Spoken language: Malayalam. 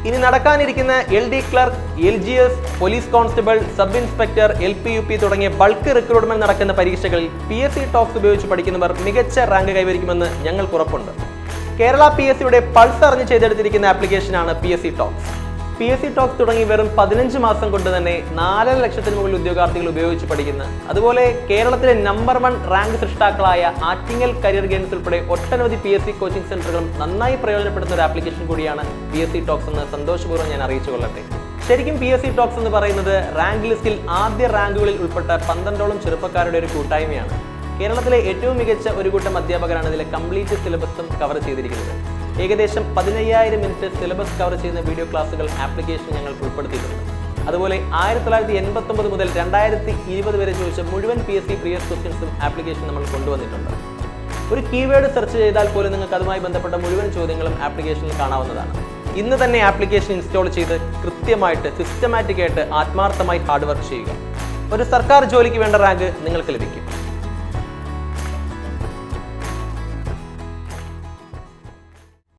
ഇനി നടക്കാനിരിക്കുന്ന LD clerk, LGS, police constable, sub inspector, LP, UP തുടങ്ങിയ ബൾക്ക് റിക്രൂട്ട്മെന്റ് നടക്കുന്ന പരീക്ഷകളിൽ PSC ടോക്സ് ഉപയോഗിച്ച് പഠിക്കുന്നവർ മികച്ച റാങ്ക് കൈവരിക്കുമെന്ന് ഞങ്ങൾക്ക് ഉറപ്പുണ്ട്. കേരള PSCയുടെ പൾസ് അറിഞ്ഞ് ചെയ്തെടുത്തിരിക്കുന്ന ആപ്ലിക്കേഷനാണ് PSC ടോക്സ്. PSC ടോക്സ് തുടങ്ങി വെറും 15 മാസം കൊണ്ട് തന്നെ 4.5 ലക്ഷത്തിന് മുകളിൽ ഉദ്യോഗാർത്ഥികൾ ഉപയോഗിച്ച് പഠിക്കുന്ന, അതുപോലെ കേരളത്തിലെ നമ്പർ 1 റാങ്ക് സൃഷ്ടാക്കളായ ആറ്റിങ്ങൽ കരിയർ ഗെയിംസ് ഉൾപ്പെടെ ഒട്ടനവധി PSC കോച്ചിങ് സെന്ററുകളും നന്നായി പ്രയോജനപ്പെടുന്ന ഒരു ആപ്ലിക്കേഷൻ കൂടിയാണ് PSC ടോക്സ് എന്ന് സന്തോഷപൂർവ്വം ഞാൻ അറിയിച്ചു കൊള്ളട്ടെ. ശരിക്കും PSC ടോക്സ് എന്ന് പറയുന്നത് റാങ്ക് ലിസ്റ്റിൽ ആദ്യ റാങ്കുകളിൽ ഉൾപ്പെട്ട 12ഓളം ചെറുപ്പക്കാരുടെ ഒരു കൂട്ടായ്മയാണ്. കേരളത്തിലെ ഏറ്റവും മികച്ച ഒരു കൂട്ടം അധ്യാപകരാണ് ഇതിലെ കംപ്ലീറ്റ് സിലബസും കവർ ചെയ്തിരിക്കുന്നത്. ഏകദേശം 15,000 മിനിറ്റ് സിലബസ് കവർ ചെയ്യുന്ന വീഡിയോ ക്ലാസുകൾ ആപ്ലിക്കേഷൻ ഞങ്ങൾ ഉൾപ്പെടുത്തിയിട്ടുണ്ട്. അതുപോലെ 1989 മുതൽ 2020 വരെ ചോദിച്ച മുഴുവൻ PSC പ്രീവിയസ് ക്വസ്റ്റ്യൻസും ആപ്ലിക്കേഷൻ നമ്മൾ കൊണ്ടുവന്നിട്ടുണ്ട്. ഒരു കീവേഡ് സെർച്ച് ചെയ്താൽ പോലും നിങ്ങൾക്ക് അതുമായി ബന്ധപ്പെട്ട മുഴുവൻ ചോദ്യങ്ങളും ആപ്ലിക്കേഷനിൽ കാണാവുന്നതാണ്. ഇന്ന് തന്നെ ആപ്ലിക്കേഷൻ ഇൻസ്റ്റാൾ ചെയ്ത് കൃത്യമായിട്ട് സിസ്റ്റമാറ്റിക് ആയിട്ട് ആത്മാർത്ഥമായി ഹാർഡ് വർക്ക് ചെയ്യുക. ഒരു സർക്കാർ ജോലിക്ക് വേണ്ട റാങ്ക് നിങ്ങൾക്ക് ലഭിക്കും.